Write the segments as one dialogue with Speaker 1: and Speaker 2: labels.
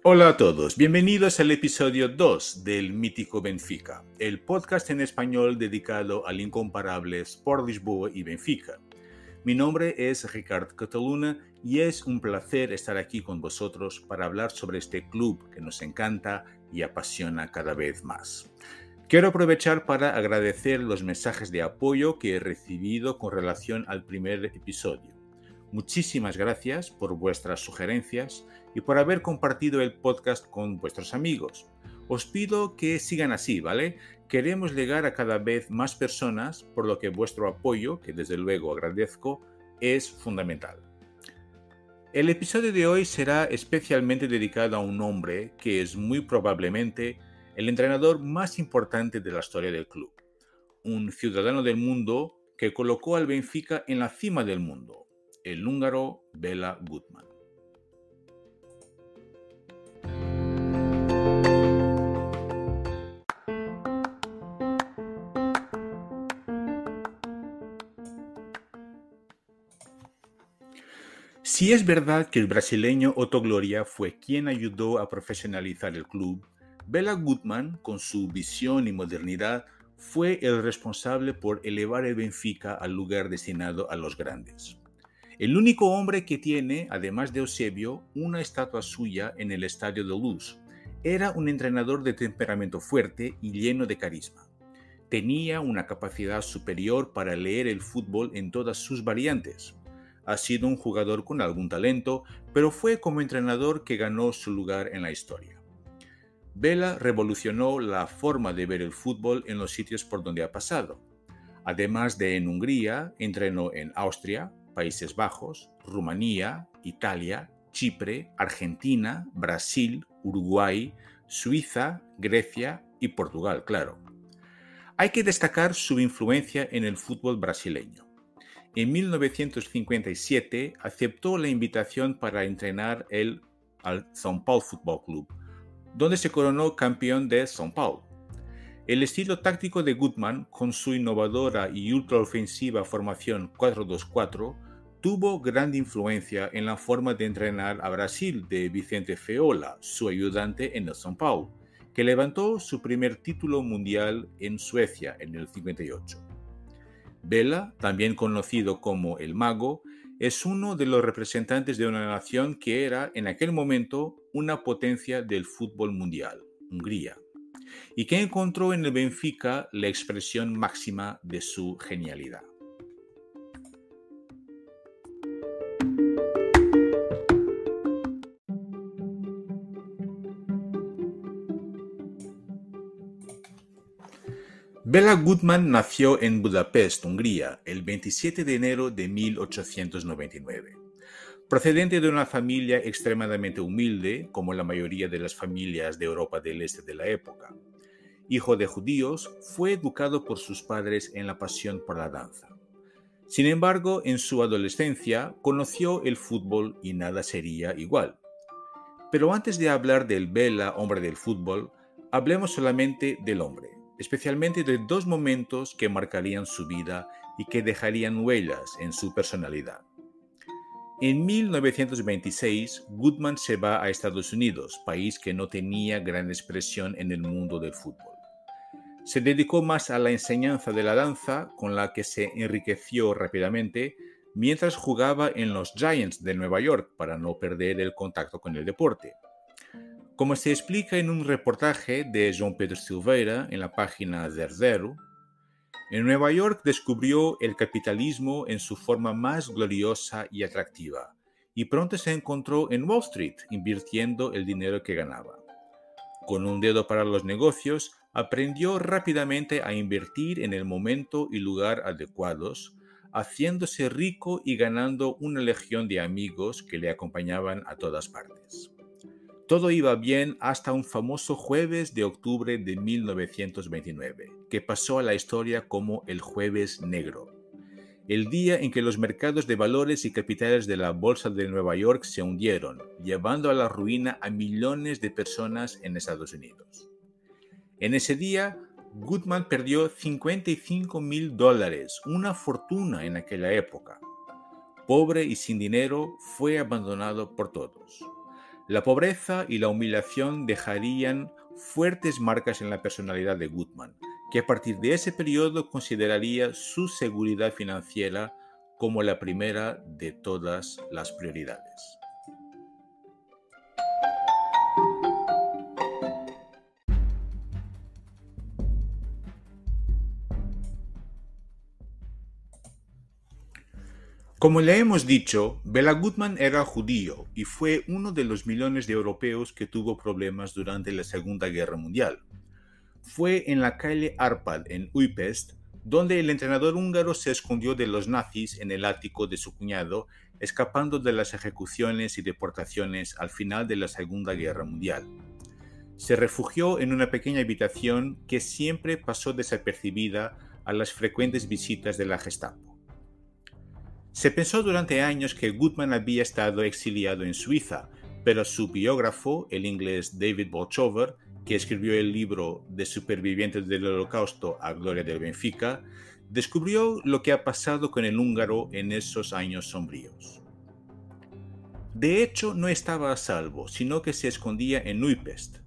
Speaker 1: Hola a todos, bienvenidos al episodio 2 del mítico Benfica, el podcast en español dedicado al incomparable Sport Lisboa y Benfica. Mi nombre es Ricardo Cataluna y es un placer estar aquí con vosotros para hablar sobre este club que nos encanta y apasiona cada vez más. Quiero aprovechar para agradecer los mensajes de apoyo que he recibido con relación al primer episodio. Muchísimas gracias por vuestras sugerencias y por haber compartido el podcast con vuestros amigos. Os pido que sigan así, ¿vale? Queremos llegar a cada vez más personas, por lo que vuestro apoyo, que desde luego agradezco, es fundamental. El episodio de hoy será especialmente dedicado a un hombre que es muy probablemente el entrenador más importante de la historia del club. Un ciudadano del mundo que colocó al Benfica en la cima del mundo. El húngaro Béla Guttmann. Si es verdad que el brasileño Otto Gloria fue quien ayudó a profesionalizar el club, Béla Guttmann, con su visión y modernidad, fue el responsable por elevar el Benfica al lugar destinado a los grandes. El único hombre que tiene, además de Eusebio, una estatua suya en el Estadio de Luz. Era un entrenador de temperamento fuerte y lleno de carisma. Tenía una capacidad superior para leer el fútbol en todas sus variantes. Ha sido un jugador con algún talento, pero fue como entrenador que ganó su lugar en la historia. Béla revolucionó la forma de ver el fútbol en los sitios por donde ha pasado. Además de en Hungría, entrenó en Austria, Países Bajos, Rumanía, Italia, Chipre, Argentina, Brasil, Uruguay, Suiza, Grecia y Portugal, claro. Hay que destacar su influencia en el fútbol brasileño. En 1957 aceptó la invitación para entrenar al São Paulo Futebol Clube, donde se coronó campeón de São Paulo. El estilo táctico de Guttmann, con su innovadora y ultraofensiva formación 4-2-4, tuvo gran influencia en la forma de entrenar a Brasil de Vicente Feola, su ayudante en el São Paulo, que levantó su primer título mundial en Suecia en el 58. Béla, también conocido como el Mago, es uno de los representantes de una nación que era en aquel momento una potencia del fútbol mundial, Hungría, y que encontró en el Benfica la expresión máxima de su genialidad. Béla Guttmann nació en Budapest, Hungría, el 27 de enero de 1899. Procedente de una familia extremadamente humilde, como la mayoría de las familias de Europa del Este de la época. Hijo de judíos, fue educado por sus padres en la pasión por la danza. Sin embargo, en su adolescencia conoció el fútbol y nada sería igual. Pero antes de hablar del Béla, hombre del fútbol, hablemos solamente del hombre, especialmente de dos momentos que marcarían su vida y que dejarían huellas en su personalidad. En 1926, Guttmann se va a Estados Unidos, país que no tenía gran expresión en el mundo del fútbol. Se dedicó más a la enseñanza de la danza, con la que se enriqueció rápidamente, mientras jugaba en los Giants de Nueva York para no perder el contacto con el deporte. Como se explica en un reportaje de João Pedro Silveira en la página 00, en Nueva York descubrió el capitalismo en su forma más gloriosa y atractiva, y pronto se encontró en Wall Street invirtiendo el dinero que ganaba. Con un dedo para los negocios, aprendió rápidamente a invertir en el momento y lugar adecuados, haciéndose rico y ganando una legión de amigos que le acompañaban a todas partes. Todo iba bien hasta un famoso jueves de octubre de 1929, que pasó a la historia como el Jueves Negro. el día en que los mercados de valores y capitales de la Bolsa de Nueva York se hundieron, llevando a la ruina a millones de personas en Estados Unidos. En ese día, Goodman perdió $55,000, una fortuna en aquella época. Pobre y sin dinero, fue abandonado por todos. La pobreza y la humillación dejarían fuertes marcas en la personalidad de Goodman, que a partir de ese periodo consideraría su seguridad financiera como la primera de todas las prioridades. Como le hemos dicho, Bela Goodman era judío y fue uno de los millones de europeos que tuvo problemas durante la Segunda Guerra Mundial. Fue en la calle Arpad, en Újpest, donde el entrenador húngaro se escondió de los nazis en el ático de su cuñado, escapando de las ejecuciones y deportaciones al final de la Segunda Guerra Mundial. Se refugió en una pequeña habitación que siempre pasó desapercibida a las frecuentes visitas de la Gestapo. Se pensó durante años que Goodman había estado exiliado en Suiza, pero su biógrafo, el inglés David Bolchover, que escribió el libro de Supervivientes del Holocausto a gloria del Benfica, descubrió lo que ha pasado con el húngaro en esos años sombríos. De hecho, no estaba a salvo, sino que se escondía en Újpest.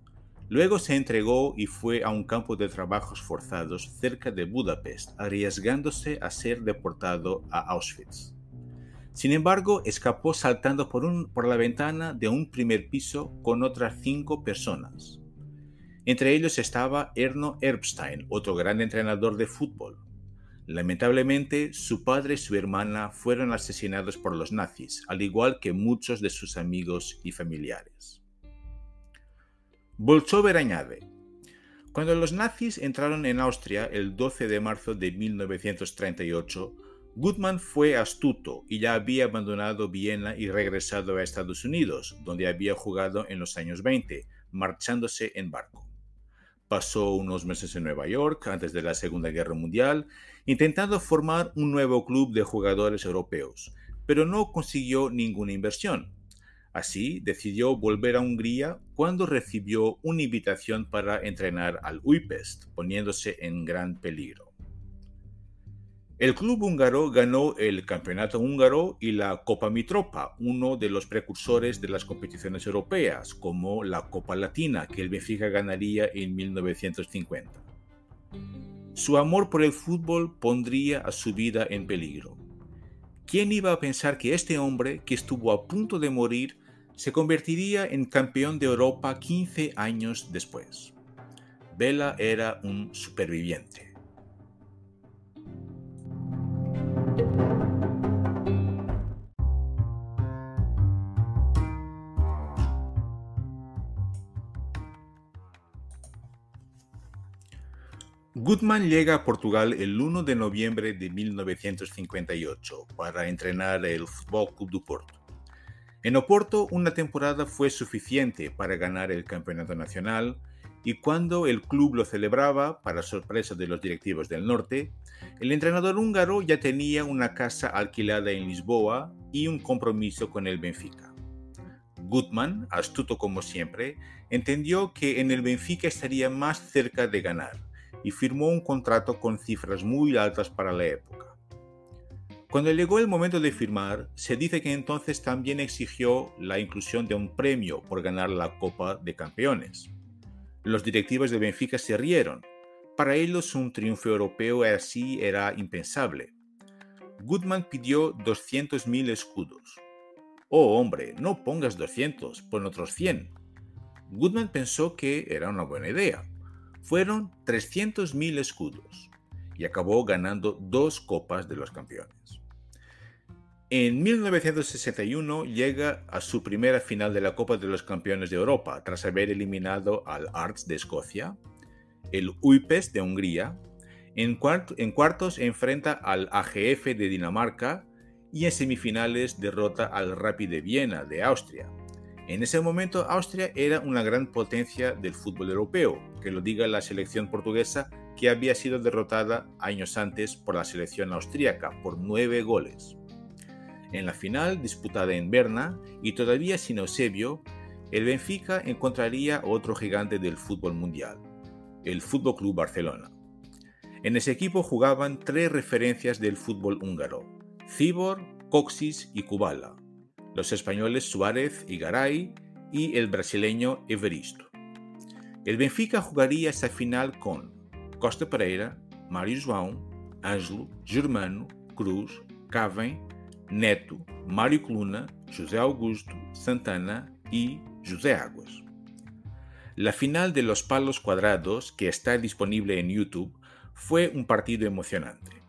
Speaker 1: Luego se entregó y fue a un campo de trabajos forzados cerca de Budapest, arriesgándose a ser deportado a Auschwitz. Sin embargo, escapó saltando por la ventana de un primer piso con otras 5 personas. Entre ellos estaba Erno Erbstein, otro gran entrenador de fútbol. Lamentablemente, su padre y su hermana fueron asesinados por los nazis, al igual que muchos de sus amigos y familiares. Bolchover añade: cuando los nazis entraron en Austria el 12 de marzo de 1938, Goodman fue astuto y ya había abandonado Viena y regresado a Estados Unidos, donde había jugado en los años 20, marchándose en barco. Pasó unos meses en Nueva York antes de la Segunda Guerra Mundial, intentando formar un nuevo club de jugadores europeos, pero no consiguió ninguna inversión. Así, decidió volver a Hungría cuando recibió una invitación para entrenar al Újpest, poniéndose en gran peligro. El club húngaro ganó el Campeonato Húngaro y la Copa Mitropa, uno de los precursores de las competiciones europeas, como la Copa Latina, que el Benfica ganaría en 1950. Su amor por el fútbol pondría a su vida en peligro. ¿Quién iba a pensar que este hombre, que estuvo a punto de morir, se convertiría en campeón de Europa 15 años después? Bela era un superviviente. Goodman llega a Portugal el 1 de noviembre de 1958 para entrenar el Futebol Clube do Porto. En Oporto, una temporada fue suficiente para ganar el campeonato nacional y cuando el club lo celebraba, para sorpresa de los directivos del norte, el entrenador húngaro ya tenía una casa alquilada en Lisboa y un compromiso con el Benfica. Goodman, astuto como siempre, entendió que en el Benfica estaría más cerca de ganar y firmó un contrato con cifras muy altas para la época. Cuando llegó el momento de firmar, se dice que entonces también exigió la inclusión de un premio por ganar la Copa de Campeones. Los directivos de Benfica se rieron. Para ellos un triunfo europeo así era impensable. Goodman pidió 200.000 escudos. «Oh, hombre, no pongas 200, pon otros 100». Goodman pensó que era una buena idea. Fueron 300.000 escudos y acabó ganando 2 Copas de los Campeones. En 1961 llega a su primera final de la Copa de los Campeones de Europa tras haber eliminado al Hearts de Escocia, el Újpest de Hungría, en cuartos enfrenta al AGF de Dinamarca y en semifinales derrota al Rapid de Viena de Austria. En ese momento Austria era una gran potencia del fútbol europeo, que lo diga la selección portuguesa, que había sido derrotada años antes por la selección austríaca por 9 goles. En la final, disputada en Berna y todavía sin Eusebio, el Benfica encontraría otro gigante del fútbol mundial, el Fútbol Club Barcelona. En ese equipo jugaban 3 referencias del fútbol húngaro: Cibor, Coxis y Kubala, los españoles Suárez y Garay y el brasileño Evaristo. El Benfica jugaría esa final con Costa Pereira, Mário João, Ângelo, Germano, Cruz, Cavém, Neto, Mário Coluna, José Augusto, Santana y José Águas. La final de los palos cuadrados, que está disponible en YouTube, fue un partido emocionante.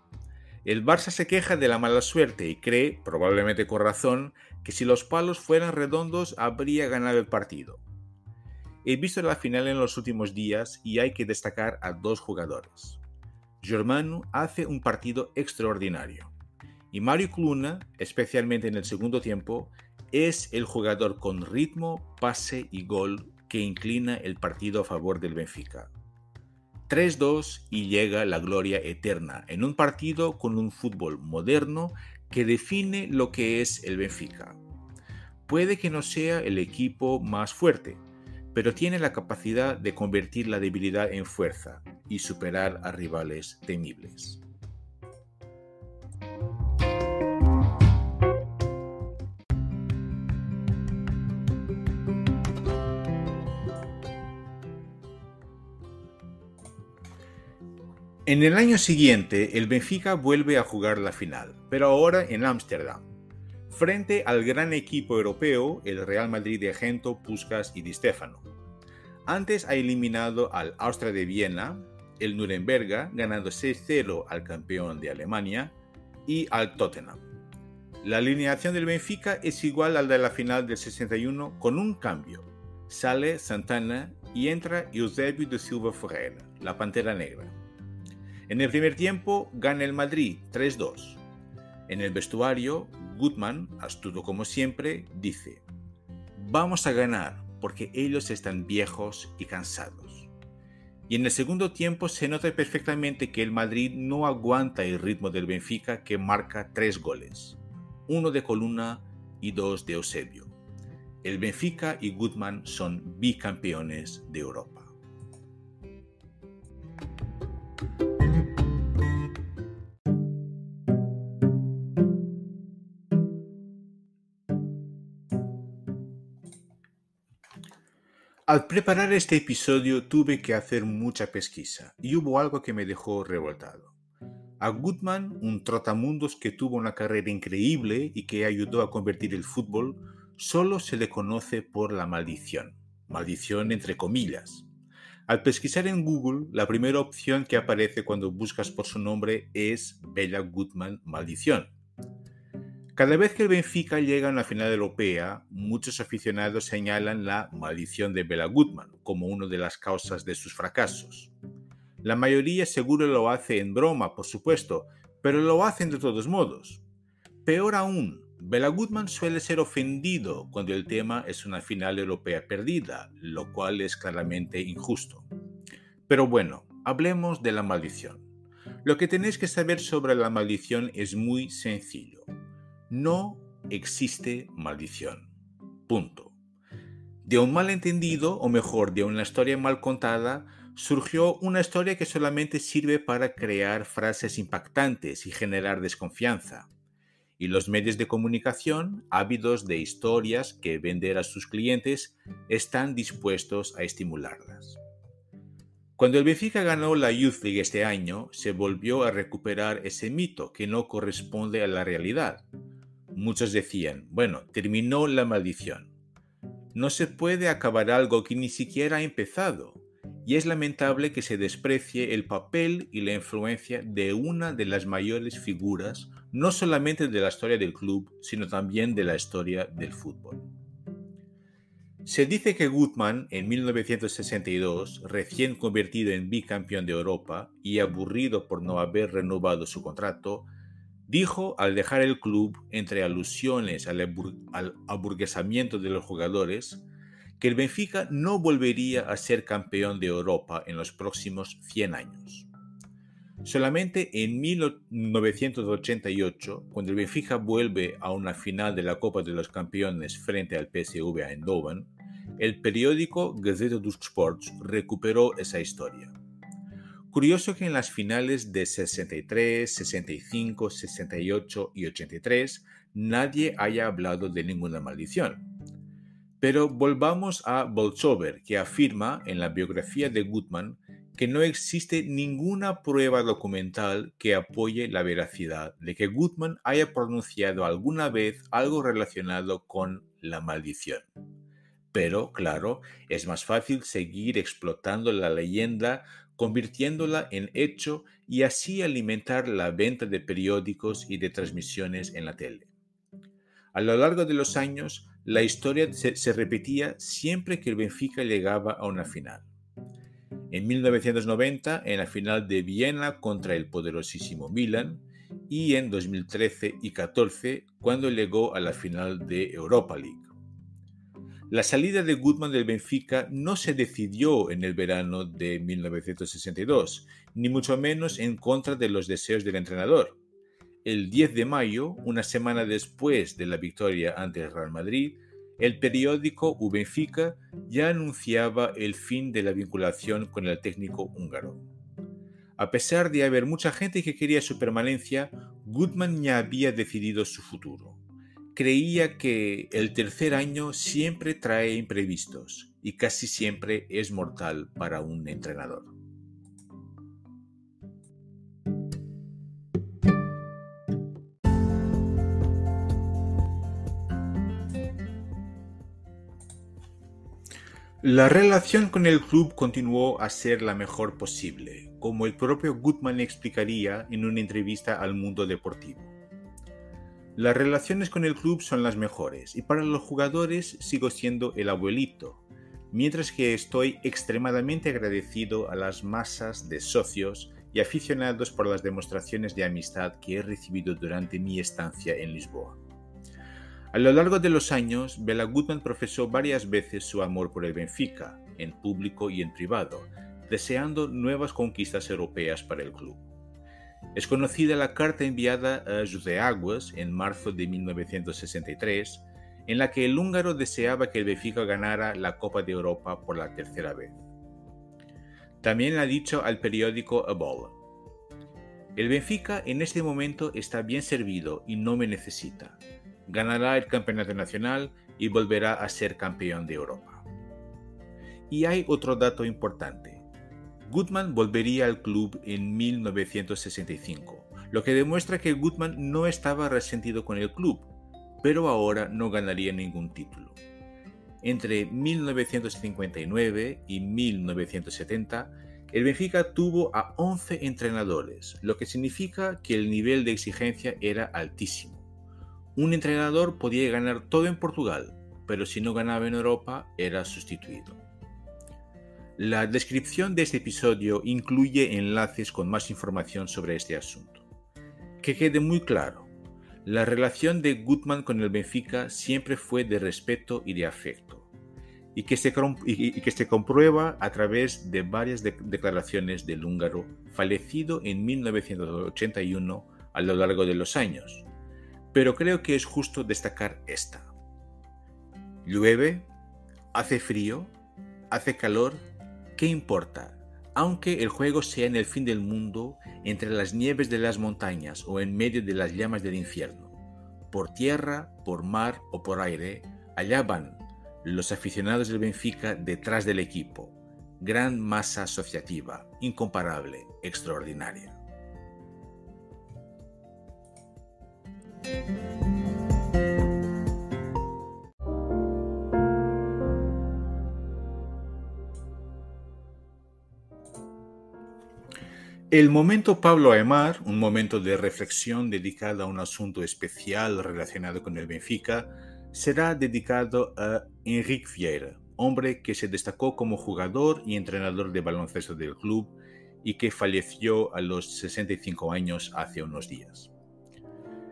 Speaker 1: El Barça se queja de la mala suerte y cree, probablemente con razón, que si los palos fueran redondos habría ganado el partido. He visto la final en los últimos días y hay que destacar a 2 jugadores. Germano hace un partido extraordinario y Mário Coluna, especialmente en el segundo tiempo, es el jugador con ritmo, pase y gol que inclina el partido a favor del Benfica. 3-2 y llega la gloria eterna en un partido con un fútbol moderno que define lo que es el Benfica. Puede que no sea el equipo más fuerte, pero tiene la capacidad de convertir la debilidad en fuerza y superar a rivales temibles. En el año siguiente, el Benfica vuelve a jugar la final, pero ahora en Ámsterdam, frente al gran equipo europeo, el Real Madrid de Gento, Puskás y Di Stéfano. Antes ha eliminado al Austria de Viena, el Nuremberg, ganando 6-0 al campeón de Alemania, y al Tottenham. La alineación del Benfica es igual al de la final del 61 con un cambio. Sale Santana y entra Eusébio de Silva Ferreira, la Pantera Negra. En el primer tiempo gana el Madrid 3-2. En el vestuario, Gutmann, astuto como siempre, dice: "Vamos a ganar porque ellos están viejos y cansados". Y en el segundo tiempo se nota perfectamente que el Madrid no aguanta el ritmo del Benfica, que marca 3 goles, 1 de Coluna y 2 de Eusebio. El Benfica y Gutmann son bicampeones de Europa. Al preparar este episodio tuve que hacer mucha pesquisa y hubo algo que me dejó revoltado. A Gutmann, un trotamundos que tuvo una carrera increíble y que ayudó a convertir el fútbol, solo se le conoce por la maldición. Maldición entre comillas. Al pesquisar en Google, la primera opción que aparece cuando buscas por su nombre es Béla Gutmann Maldición. Cada vez que el Benfica llega a una final europea, muchos aficionados señalan la maldición de Béla Gutmann como una de las causas de sus fracasos. La mayoría seguro lo hace en broma, por supuesto, pero lo hacen de todos modos. Peor aún, Béla Gutmann suele ser ofendido cuando el tema es una final europea perdida, lo cual es claramente injusto. Pero bueno, hablemos de la maldición. Lo que tenéis que saber sobre la maldición es muy sencillo. No existe maldición. Punto. De un malentendido, o mejor, de una historia mal contada, surgió una historia que solamente sirve para crear frases impactantes y generar desconfianza. Y los medios de comunicación, ávidos de historias que vender a sus clientes, están dispuestos a estimularlas. Cuando el Benfica ganó la Youth League este año, se volvió a recuperar ese mito que no corresponde a la realidad. Muchos decían: bueno, terminó la maldición. No se puede acabar algo que ni siquiera ha empezado, y es lamentable que se desprecie el papel y la influencia de una de las mayores figuras, no solamente de la historia del club, sino también de la historia del fútbol. Se dice que Gutmann, en 1962, recién convertido en bicampeón de Europa y aburrido por no haber renovado su contrato, dijo al dejar el club, entre alusiones al aburguesamiento de los jugadores, que el Benfica no volvería a ser campeón de Europa en los próximos 100 años. Solamente en 1988, cuando el Benfica vuelve a una final de la Copa de los Campeones frente al PSV Eindhoven, el periódico Gazeta dos Sports recuperó esa historia. Curioso que en las finales de 63, 65, 68 y 83 nadie haya hablado de ninguna maldición. Pero volvamos a Bolsover, que afirma en la biografía de Gutmann que no existe ninguna prueba documental que apoye la veracidad de que Gutmann haya pronunciado alguna vez algo relacionado con la maldición. Pero, claro, es más fácil seguir explotando la leyenda, convirtiéndola en hecho y así alimentar la venta de periódicos y de transmisiones en la tele. A lo largo de los años, la historia se repetía siempre que el Benfica llegaba a una final. En 1990, en la final de Viena contra el poderosísimo Milan, y en 2013 y 14, cuando llegó a la final de Europa League. La salida de Gutmann del Benfica no se decidió en el verano de 1962, ni mucho menos en contra de los deseos del entrenador. El 10 de mayo, una semana después de la victoria ante el Real Madrid, el periódico O Benfica ya anunciaba el fin de la vinculación con el técnico húngaro. A pesar de haber mucha gente que quería su permanencia, Gutmann ya había decidido su futuro. Creía que el tercer año siempre trae imprevistos y casi siempre es mortal para un entrenador. La relación con el club continuó a ser la mejor posible, como el propio Gutmann explicaría en una entrevista al Mundo Deportivo. Las relaciones con el club son las mejores y para los jugadores sigo siendo el abuelito, mientras que estoy extremadamente agradecido a las masas de socios y aficionados por las demostraciones de amistad que he recibido durante mi estancia en Lisboa. A lo largo de los años, Béla Gutmann profesó varias veces su amor por el Benfica, en público y en privado, deseando nuevas conquistas europeas para el club. Es conocida la carta enviada a José Aguas en marzo de 1963, en la que el húngaro deseaba que el Benfica ganara la Copa de Europa por la tercera vez. También ha dicho al periódico A Bola: el Benfica en este momento está bien servido y no me necesita. Ganará el campeonato nacional y volverá a ser campeón de Europa. Y hay otro dato importante. Gutmann volvería al club en 1965, lo que demuestra que Gutmann no estaba resentido con el club, pero ahora no ganaría ningún título. Entre 1959 y 1970, el Benfica tuvo a 11 entrenadores, lo que significa que el nivel de exigencia era altísimo. Un entrenador podía ganar todo en Portugal, pero si no ganaba en Europa, era sustituido. La descripción de este episodio incluye enlaces con más información sobre este asunto. Que quede muy claro, la relación de Gutmann con el Benfica siempre fue de respeto y de afecto, y que se comprueba a través de varias declaraciones del húngaro fallecido en 1981 a lo largo de los años. Pero creo que es justo destacar esta. Llueve, hace frío, hace calor, ¿qué importa? Aunque el juego sea en el fin del mundo, entre las nieves de las montañas o en medio de las llamas del infierno, por tierra, por mar o por aire, allá van los aficionados del Benfica detrás del equipo. Gran masa asociativa, incomparable, extraordinaria. El momento Pablo Aimar, un momento de reflexión dedicado a un asunto especial relacionado con el Benfica, será dedicado a Henrique Vieira, hombre que se destacó como jugador y entrenador de baloncesto del club y que falleció a los 65 años hace unos días.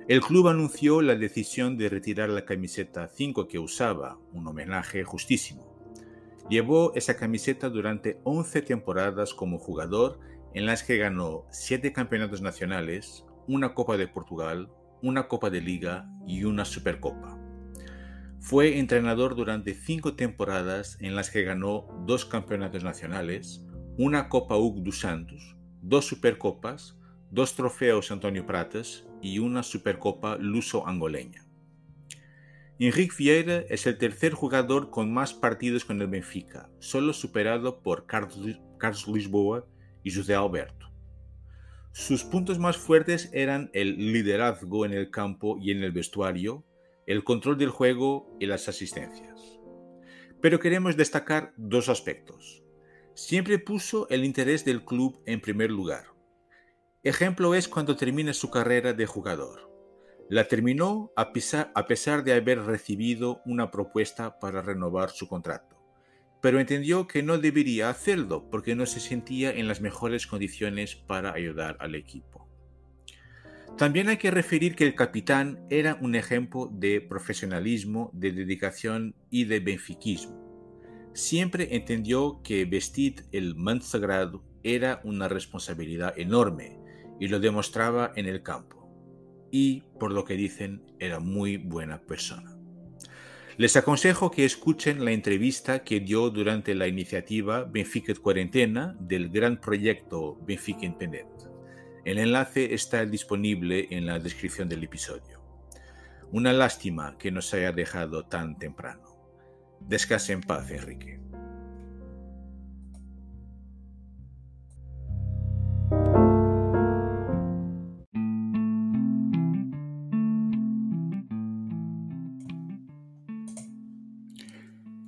Speaker 1: El club anunció la decisión de retirar la camiseta 5 que usaba, un homenaje justísimo. Llevó esa camiseta durante 11 temporadas como jugador en las que ganó 7 campeonatos nacionales, una Copa de Portugal, una Copa de Liga y una Supercopa. Fue entrenador durante 5 temporadas en las que ganó 2 campeonatos nacionales, una Copa Hugo dos Santos, 2 Supercopas, 2 trofeos António Pratas y una Supercopa luso-angoleña. Henrique Vieira es el tercer jugador con más partidos con el Benfica, solo superado por Carlos Lisboa y José Alberto. Sus puntos más fuertes eran el liderazgo en el campo y en el vestuario, el control del juego y las asistencias. Pero queremos destacar 2 aspectos. Siempre puso el interés del club en primer lugar. Ejemplo es cuando termina su carrera de jugador. La terminó a pesar de haber recibido una propuesta para renovar su contrato, pero entendió que no debería hacerlo porque no se sentía en las mejores condiciones para ayudar al equipo. También hay que referir que el capitán era un ejemplo de profesionalismo, de dedicación y de benfiquismo. Siempre entendió que vestir el manto sagrado era una responsabilidad enorme y lo demostraba en el campo. Y, por lo que dicen, era muy buena persona. Les aconsejo que escuchen la entrevista que dio durante la iniciativa Benfica de Cuarentena del gran proyecto Benfica Independente. El enlace está disponible en la descripción del episodio. Una lástima que nos haya dejado tan temprano. Descanse en paz, Enrique.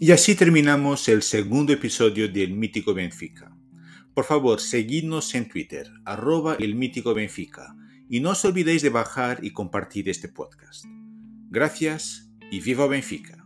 Speaker 1: Y así terminamos el segundo episodio del Mítico Benfica. Por favor, seguidnos en Twitter, @elmíticobenfica, y no os olvidéis de bajar y compartir este podcast. Gracias y viva Benfica.